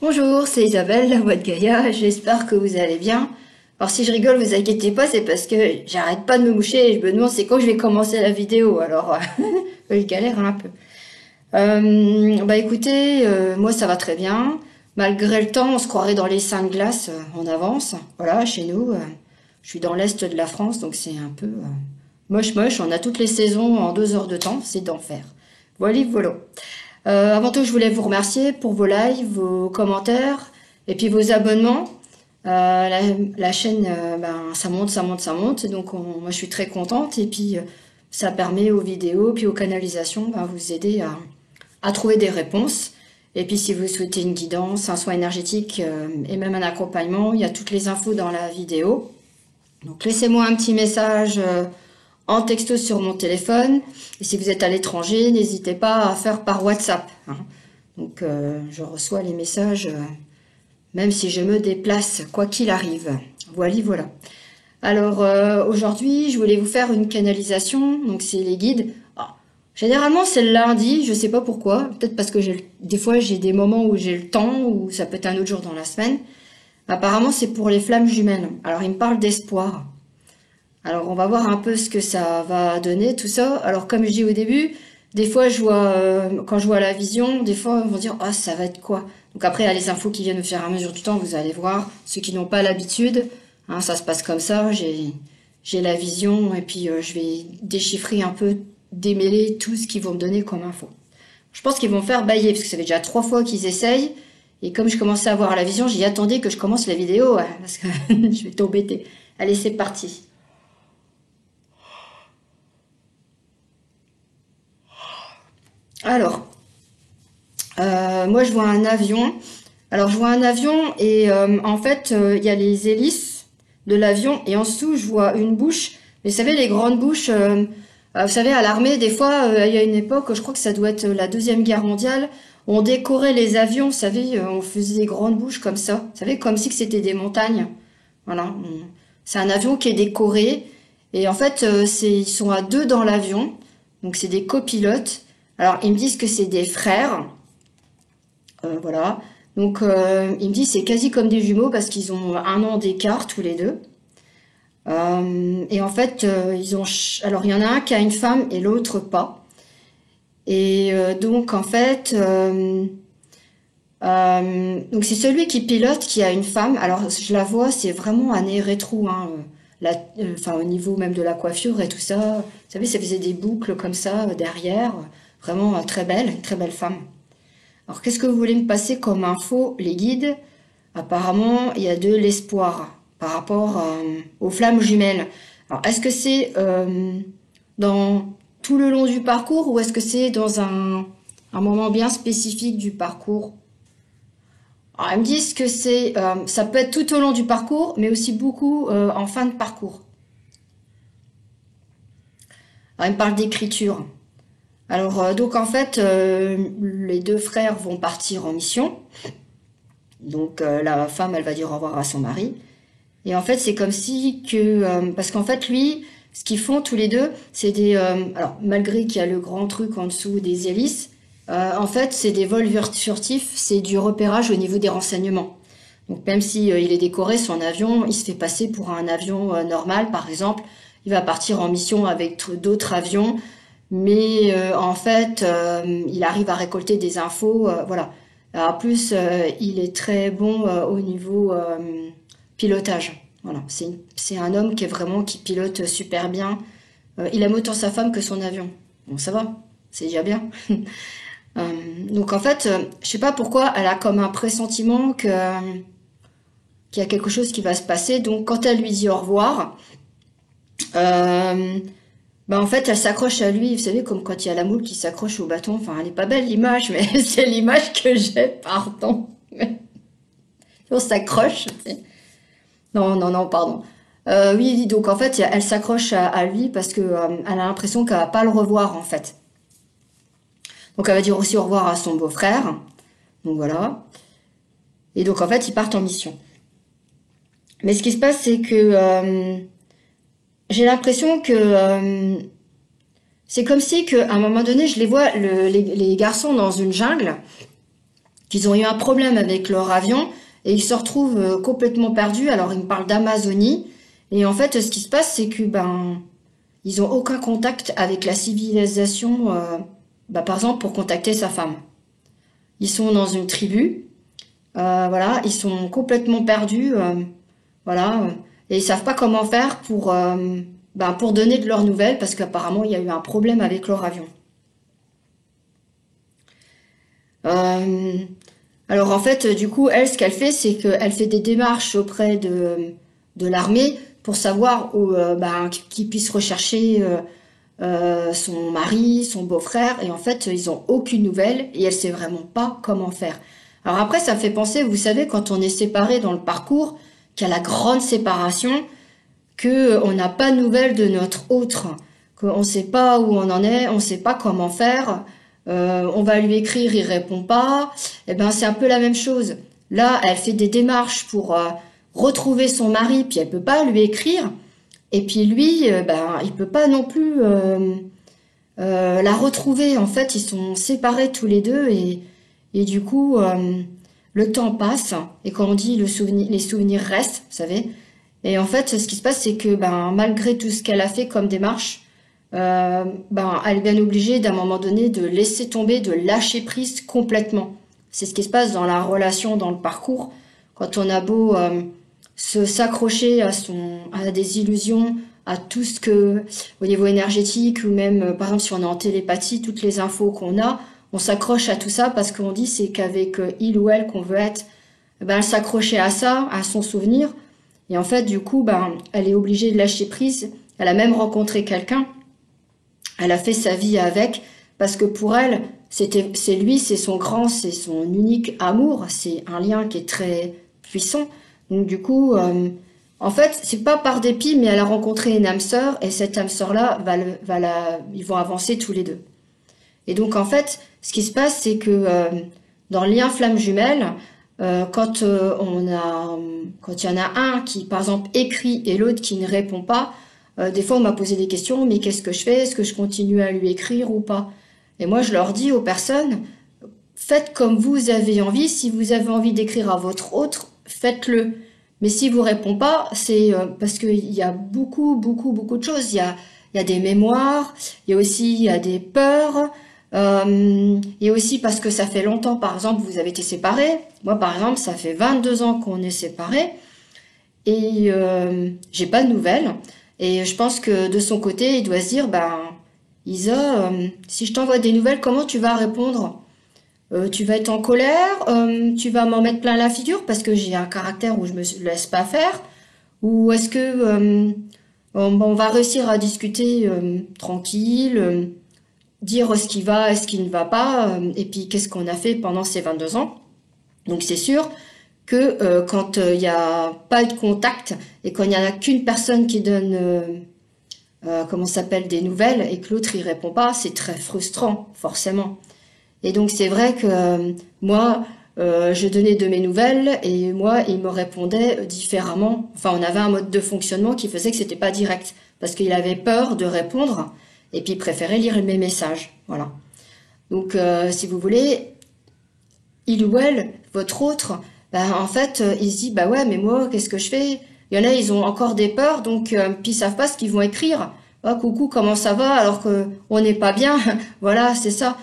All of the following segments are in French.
Bonjour, c'est Isabelle, la voix de Gaïa, j'espère que vous allez bien. Alors si je rigole, vous inquiétez pas, c'est parce que j'arrête pas de me moucher et je me demande c'est quand je vais commencer la vidéo, alors je galère un peu. Bah écoutez, moi ça va très bien. Malgré le temps, on se croirait dans les seins de glace en avance. Voilà, chez nous, je suis dans l'est de la France, donc c'est un peu moche, on a toutes les saisons en 2 heures de temps, c'est d'enfer. Voilà. Avant tout, je voulais vous remercier pour vos likes, vos commentaires et puis vos abonnements. La chaîne, ça monte. Donc, moi, je suis très contente. Et puis, ça permet aux vidéos, puis aux canalisations, vous aider à trouver des réponses. Et puis, si vous souhaitez une guidance, un soin énergétique et même un accompagnement, il y a toutes les infos dans la vidéo. Donc, laissez-moi un petit message en texto sur mon téléphone. Et si vous êtes à l'étranger, n'hésitez pas à faire par WhatsApp. Donc, je reçois les messages, même si je me déplace, quoi qu'il arrive. Voilà. Alors, aujourd'hui, je voulais vous faire une canalisation. Donc, c'est les guides. Généralement, c'est le lundi. Je sais pas pourquoi. Peut-être parce que des fois, j'ai des moments où j'ai le temps, ou ça peut être un autre jour dans la semaine. Apparemment, c'est pour les flammes jumelles. Alors, il me parle d'espoir. Alors, on va voir un peu ce que ça va donner, tout ça. Alors, comme je dis au début, des fois, quand je vois la vision, des fois, on va dire, ah, ça va être quoi? Donc après, il y a les infos qui viennent au fur et à mesure du temps, vous allez voir. Ceux qui n'ont pas l'habitude, ça se passe comme ça. J'ai la vision et puis je vais déchiffrer un peu, démêler tout ce qu'ils vont me donner comme info. Je pense qu'ils vont me faire bailler, parce que ça fait déjà 3 fois qu'ils essayent. Et comme je commençais à voir la vision, j'y attendais que je commence la vidéo, parce que je vais t'embêter. Allez, c'est parti. Alors, moi je vois un avion. Alors je vois un avion et en fait il y a les hélices de l'avion et en dessous je vois une bouche. Mais vous savez les grandes bouches, vous savez à l'armée des fois il y a une époque, je crois que ça doit être la Deuxième Guerre mondiale, on décorait les avions, vous savez, on faisait des grandes bouches comme ça. Vous savez comme si que c'était des montagnes. Voilà, c'est un avion qui est décoré et en fait ils sont à 2 dans l'avion, donc c'est des copilotes. Alors, ils me disent que c'est des frères. Voilà. Donc, ils me disent c'est quasi comme des jumeaux parce qu'ils ont 1 an d'écart tous les deux. Et en fait, alors, il y en a un qui a une femme et l'autre pas. Et donc, en fait, donc c'est celui qui pilote qui a une femme. Alors, je la vois, c'est vraiment un nez rétro, enfin, au niveau même de la coiffure et tout ça. Vous savez, ça faisait des boucles comme ça derrière. Vraiment une très belle femme. Alors, qu'est-ce que vous voulez me passer comme info, les guides? Apparemment, il y a de l'espoir par rapport aux flammes jumelles. Alors, est-ce que c'est dans tout le long du parcours ou est-ce que c'est dans un moment bien spécifique du parcours? Alors, ils me disent que ça peut être tout au long du parcours, mais aussi beaucoup en fin de parcours. Alors, ils me parlent d'écriture. Alors, donc en fait, les 2 frères vont partir en mission. Donc la femme, elle va dire au revoir à son mari. Et en fait, c'est comme si que... parce qu'en fait, lui, ce qu'ils font tous les deux, c'est des... alors, malgré qu'il y a le grand truc en dessous des hélices, en fait, c'est des vols furtifs, c'est du repérage au niveau des renseignements. Donc même si il est décoré, son avion, il se fait passer pour un avion normal, par exemple. Il va partir en mission avec d'autres avions. Mais en fait, il arrive à récolter des infos, voilà. En plus, il est très bon au niveau pilotage. Voilà, c'est un homme qui pilote super bien. Il aime autant sa femme que son avion. Bon, ça va, c'est déjà bien. Donc en fait, je sais pas pourquoi, elle a comme un pressentiment qu'il y a quelque chose qui va se passer. Donc quand elle lui dit au revoir, en fait, elle s'accroche à lui, vous savez, comme quand il y a la moule qui s'accroche au bâton. Enfin, elle est pas belle l'image, mais c'est l'image que j'ai, pardon. On s'accroche. Non, pardon. Oui, donc en fait, elle s'accroche à lui parce que elle a l'impression qu'elle va pas le revoir, en fait. Donc elle va dire aussi au revoir à son beau-frère. Donc voilà. Et donc en fait, ils partent en mission. Mais ce qui se passe, c'est que j'ai l'impression que c'est comme si qu'à un moment donné, je les vois, les garçons dans une jungle. qu'ils ont eu un problème avec leur avion et ils se retrouvent complètement perdus. Alors ils me parlent d'Amazonie et en fait ce qui se passe c'est que ils ont aucun contact avec la civilisation, par exemple pour contacter sa femme. Ils sont dans une tribu, voilà, ils sont complètement perdus, voilà, et ils savent pas comment faire pour donner de leurs nouvelles parce qu'apparemment il y a eu un problème avec leur avion. Alors en fait, du coup, elle, ce qu'elle fait, c'est qu'elle fait des démarches auprès de l'armée pour savoir qu'ils puissent rechercher son mari, son beau-frère, et en fait, ils ont aucune nouvelle et elle sait vraiment pas comment faire. Alors après, ça me fait penser, vous savez, quand on est séparé dans le parcours, qu'il y a la grande séparation, que on n'a pas de nouvelles de notre autre, qu'on sait pas où on en est, on sait pas comment faire. On va lui écrire, il répond pas. Eh ben c'est un peu la même chose. Là, elle fait des démarches pour retrouver son mari, puis elle peut pas lui écrire. Et puis lui, il peut pas non plus la retrouver. En fait, ils sont séparés tous les deux et du coup, le temps passe et quand on dit les souvenirs restent, vous savez. Et en fait, ce qui se passe, c'est que malgré tout ce qu'elle a fait comme démarche, elle est bien obligée d'un moment donné de laisser tomber, de lâcher prise complètement. C'est ce qui se passe dans la relation, dans le parcours, quand on a beau s'accrocher à des illusions, à tout ce que, au niveau énergétique, ou même, par exemple, si on est en télépathie, toutes les infos qu'on a, on s'accroche à tout ça parce qu'on dit c'est qu'avec il ou elle qu'on veut être, elle s'accrochait à ça, à son souvenir, et en fait, du coup, elle est obligée de lâcher prise. Elle a même rencontré quelqu'un. Elle a fait sa vie avec, parce que pour elle, c'est lui, c'est son unique amour. C'est un lien qui est très puissant. Donc du coup, en fait, c'est pas par dépit, mais elle a rencontré une âme sœur, et cette âme sœur-là ils vont avancer tous les deux. Et donc en fait, ce qui se passe, c'est que dans le lien flamme jumelle, quand il y en a un qui, par exemple, écrit et l'autre qui ne répond pas, des fois on m'a posé des questions, mais qu'est-ce que je fais? Est-ce que je continue à lui écrire ou pas? Et moi je leur dis aux personnes, faites comme vous avez envie. Si vous avez envie d'écrire à votre autre, faites-le. Mais si vous répond pas, c'est parce qu'il y a beaucoup de choses. Il y a des mémoires, il y a des peurs. Et aussi parce que ça fait longtemps, par exemple, vous avez été séparés. Moi, par exemple, ça fait 22 ans qu'on est séparés et j'ai pas de nouvelles. Et je pense que de son côté, il doit se dire, Isa, si je t'envoie des nouvelles, comment tu vas répondre? Tu vas être en colère, tu vas m'en mettre plein la figure parce que j'ai un caractère où je me laisse pas faire, ou est-ce que on va réussir à discuter tranquille, dire ce qui va et ce qui ne va pas, et puis qu'est-ce qu'on a fait pendant ces 22 ans. Donc c'est sûr que quand il n'y a pas de contact et quand il n'y en a qu'une personne qui donne des nouvelles et que l'autre il répond pas, c'est très frustrant, forcément. Et donc c'est vrai que moi, je donnais de mes nouvelles et moi, il me répondait différemment. Enfin, on avait un mode de fonctionnement qui faisait que c'était pas direct parce qu'il avait peur de répondre. Et puis, il préférait lire mes messages. Voilà. Donc, si vous voulez, il ou elle, votre autre, en fait, il se dit, ouais, mais moi, qu'est-ce que je fais? Il y en a, ils ont encore des peurs, donc, puis ils savent pas ce qu'ils vont écrire. Ah, coucou, comment ça va? Alors que on n'est pas bien. Voilà, c'est ça.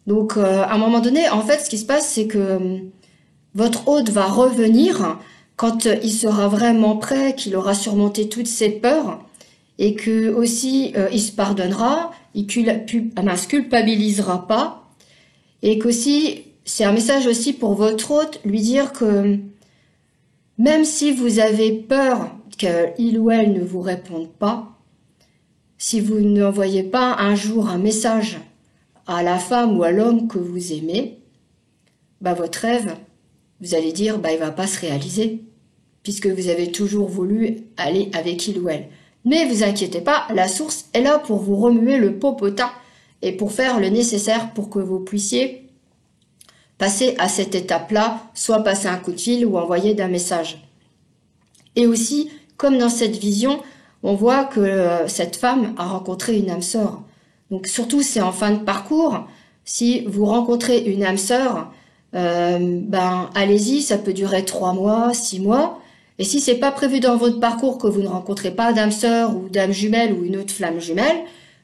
Donc, à un moment donné, en fait, ce qui se passe, c'est que votre hôte va revenir quand il sera vraiment prêt, qu'il aura surmonté toutes ses peurs. Et que aussi il se pardonnera, il culpabilisera pas, et qu'aussi c'est un message aussi pour votre hôte, lui dire que même si vous avez peur qu'il ou elle ne vous réponde pas, si vous n'envoyez pas un jour un message à la femme ou à l'homme que vous aimez, votre rêve, vous allez dire il va pas se réaliser, puisque vous avez toujours voulu aller avec il ou elle. Mais vous inquiétez pas, la source est là pour vous remuer le popotin et pour faire le nécessaire pour que vous puissiez passer à cette étape-là, soit passer un coup de fil ou envoyer d'un message. Et aussi, comme dans cette vision, on voit que cette femme a rencontré une âme sœur. Donc surtout, c'est en fin de parcours. Si vous rencontrez une âme sœur, ben allez-y, ça peut durer 3 mois, 6 mois. Et si c'est pas prévu dans votre parcours que vous ne rencontrez pas d'âme sœur ou d'âme jumelle ou une autre flamme jumelle,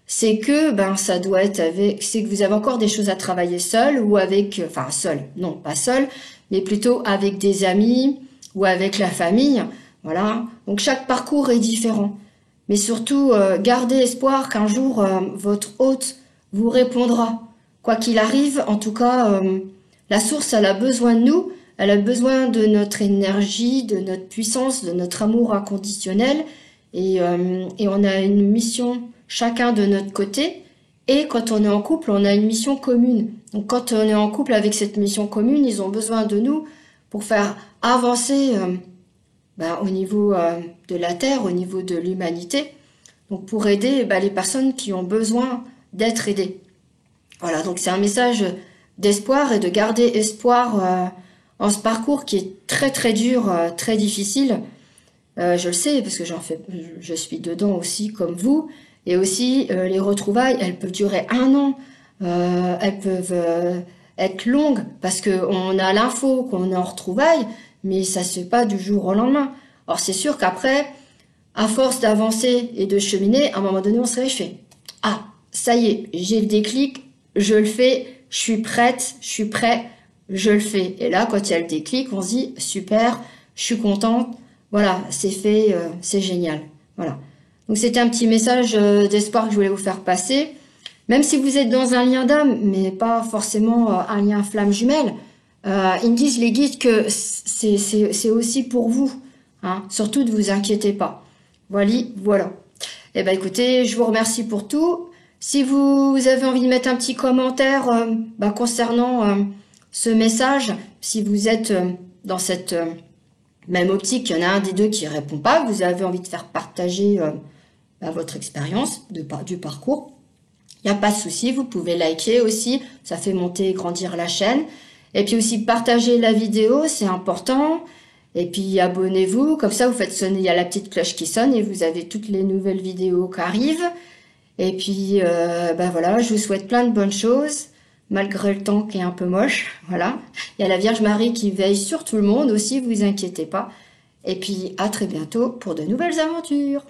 c'est que ben ça doit être avec, c'est que vous avez encore des choses à travailler seul ou avec, enfin seul, non pas seul, mais plutôt avec des amis ou avec la famille. Voilà. Donc chaque parcours est différent. Mais surtout, gardez espoir qu'un jour votre hôte vous répondra. Quoi qu'il arrive, en tout cas, la source, elle a besoin de nous. Elle a besoin de notre énergie, de notre puissance, de notre amour inconditionnel. Et on a une mission chacun de notre côté. Et quand on est en couple, on a une mission commune. Donc quand on est en couple avec cette mission commune, ils ont besoin de nous pour faire avancer au niveau de la Terre, au niveau de l'humanité. Donc pour aider les personnes qui ont besoin d'être aidées. Voilà, donc c'est un message d'espoir et de garder espoir en ce parcours qui est très très dur, très difficile. Je le sais parce que je suis dedans aussi comme vous. Et aussi les retrouvailles, elles peuvent durer 1 an, elles peuvent être longues parce qu'on a l'info qu'on est en retrouvailles, mais ça se fait pas du jour au lendemain. Alors c'est sûr qu'après, à force d'avancer et de cheminer, à un moment donné, on se réveille, je fais « Ah, ça y est, j'ai le déclic, je le fais, je suis prête, je suis prêt, je le fais. » Et là, quand il y a le déclic, on se dit « Super, je suis contente, voilà, c'est fait, c'est génial. » Voilà. Donc c'était un petit message d'espoir que je voulais vous faire passer. Même si vous êtes dans un lien d'âme, mais pas forcément un lien flamme jumelle, ils me disent les guides que c'est aussi pour vous. Hein. Surtout ne vous inquiétez pas. Voilà. Eh ben écoutez, je vous remercie pour tout. Si vous avez envie de mettre un petit commentaire concernant ce message, si vous êtes dans cette même optique, il y en a un des deux qui répond pas, vous avez envie de faire partager votre expérience du parcours, il n'y a pas de souci, vous pouvez liker aussi, ça fait monter et grandir la chaîne. Et puis aussi partager la vidéo, c'est important. Et puis abonnez-vous, comme ça vous faites sonner, il y a la petite cloche qui sonne et vous avez toutes les nouvelles vidéos qui arrivent. Et puis voilà, je vous souhaite plein de bonnes choses, malgré le temps qui est un peu moche. Voilà, il y a la Vierge Marie qui veille sur tout le monde aussi, vous inquiétez pas. Et puis à très bientôt pour de nouvelles aventures.